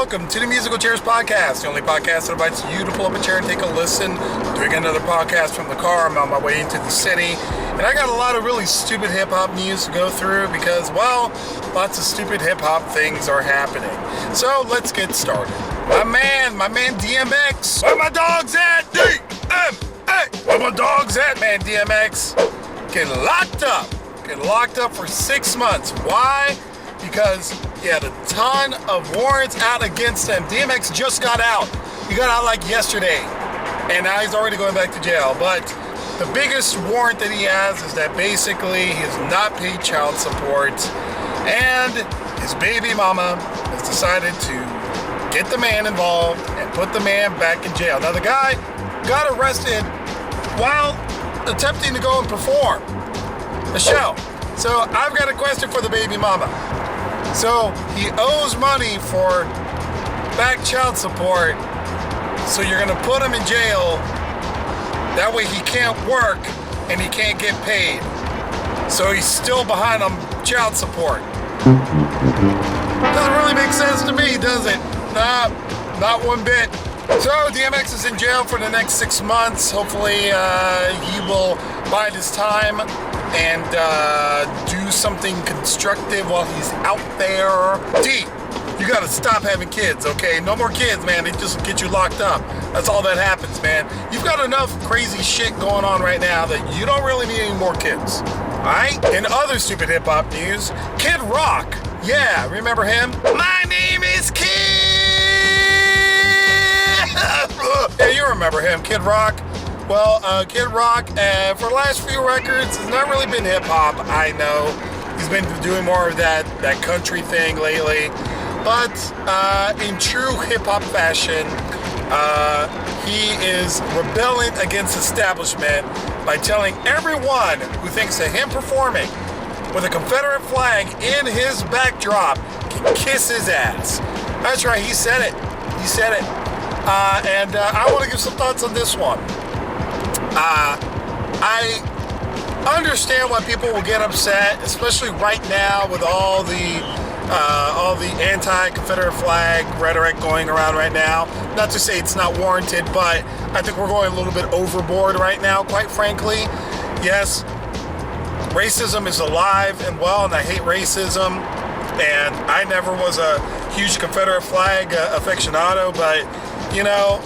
welcome to the Musical Chairs Podcast, the only podcast that invites you to pull up a chair and take a listen. Doing another podcast from the car. I'm on my way into the city, and I got a lot of really stupid hip-hop news to go through because, well, lots of stupid hip-hop things are happening. So let's get started. My man DMX. Where my dogs at? DMX. Where my dogs at, man? DMX. Get locked up for 6 months. Why? Because he had a ton of warrants out against him. DMX just got out. He got out like yesterday, and now he's already going back to jail. But the biggest warrant that he has is that basically he has not paid child support, and his baby mama has decided to get the man involved and put the man back in jail. Now, the guy got arrested while attempting to go and perform a show. So I've got a question for the baby mama. So he owes money for back child support, so you're gonna put him in jail. That way he can't work and he can't get paid. So he's still behind on child support. Doesn't really make sense to me, does it? Nah, not one bit. So DMX is in jail for the next 6 months. Hopefully he will bide his time and do something constructive while he's out there. D, you gotta stop having kids, okay? No more kids, man. They just get you locked up. That's all that happens, man. You've got enough crazy shit going on right now that you don't really need any more kids. Alright? In other stupid hip-hop news, Kid Rock. Yeah, remember him? My name is Kid! Yeah, you remember him, Kid Rock. Well, Kid Rock, for the last few records, has not really been hip-hop, I know. He's been doing more of that country thing lately. But in true hip-hop fashion, he is rebelling against establishment by telling everyone who thinks that him performing with a Confederate flag in his backdrop can kiss his ass. That's right, he said it. He said it. And I want to give some thoughts on this one. I understand why people will get upset, especially right now with all the anti-Confederate flag rhetoric going around right now. Not to say it's not warranted, but I think we're going a little bit overboard right now, quite frankly. Yes, racism is alive and well, and I hate racism, and I never was a huge Confederate flag aficionado, but, you know,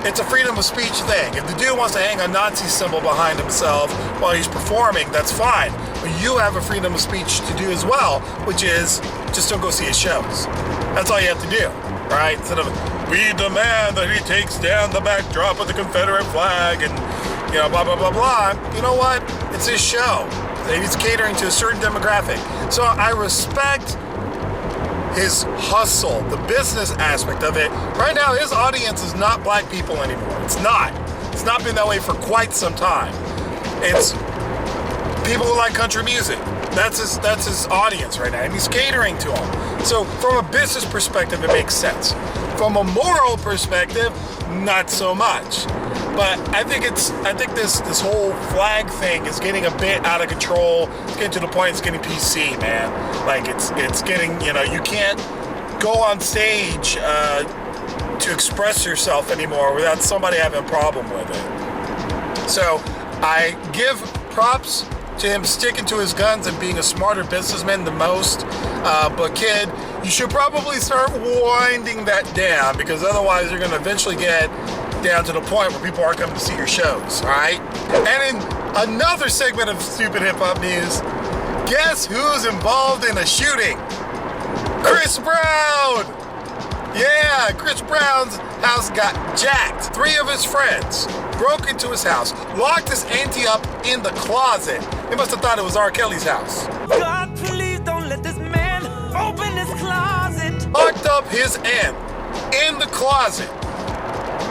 it's a freedom of speech thing. If the dude wants to hang a Nazi symbol behind himself while he's performing, that's fine. But you have a freedom of speech to do as well, which is just don't go see his shows. That's all you have to do, right? Instead of, we demand that he takes down the backdrop of the Confederate flag and, you know, blah, blah, blah, blah. You know what? It's his show. And he's catering to a certain demographic. So I respect his hustle, the business aspect of it. Right now, his audience is not black people anymore. It's not. It's not been that way for quite some time. It's people who like country music. That's his audience right now, and he's catering to them. So from a business perspective, it makes sense. From a moral perspective, not so much. But I think this whole flag thing is getting a bit out of control. It's getting to the point it's getting PC, man. Like it's getting, you know, you can't go on stage to express yourself anymore without somebody having a problem with it. So I give props to him sticking to his guns and being a smarter businessman than most. But kid, you should probably start winding that down, because otherwise you're going to eventually get down to the point where people aren't coming to see your shows, all right? And in another segment of stupid hip-hop news, guess who's involved in a shooting? Chris Brown! Yeah, Chris Brown's house got jacked. 3 of his friends broke into his house, locked his auntie up in the closet. They must have thought it was R. Kelly's house. God, please don't let this man open his closet. Locked up his aunt in the closet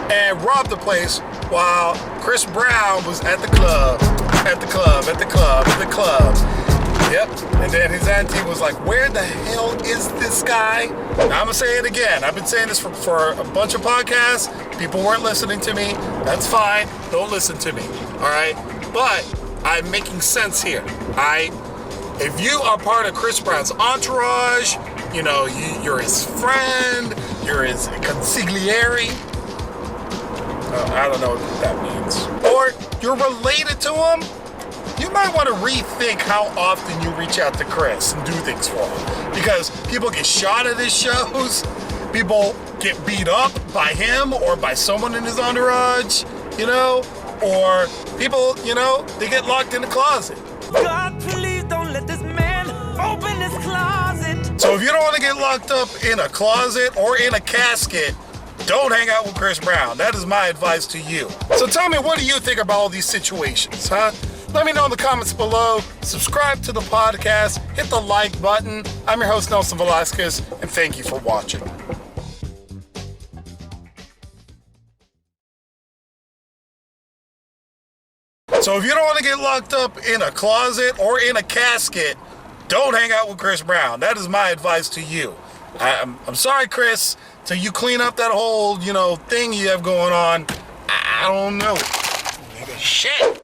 and robbed the place while Chris Brown was at the club. Yep. And then his auntie was like, where the hell is this guy? Now, I'm going to say it again. I've been saying this for a bunch of podcasts. People weren't listening to me. That's fine. Don't listen to me. All right? But I'm making sense here. If you are part of Chris Brown's entourage, you know, you're his friend, you're his consigliere. I don't know what that means. Or you're related to him, you might want to rethink how often you reach out to Chris and do things for him. Because people get shot at his shows, people get beat up by him or by someone in his entourage, you know, or people, you know, they get locked in the closet. God, please don't let this man open his closet. So if you don't want to get locked up in a closet or in a casket, don't hang out with Chris Brown. That is my advice to you. So tell me, what do you think about all these situations, huh? Let me know in the comments below. Subscribe to the podcast. Hit the like button. I'm your host, Nelson Velasquez, and thank you for watching. So if you don't want to get locked up in a closet or in a casket, don't hang out with Chris Brown. That is my advice to you. I'm sorry, Chris, till you clean up that whole, you know, thing you have going on. I don't know. Shit.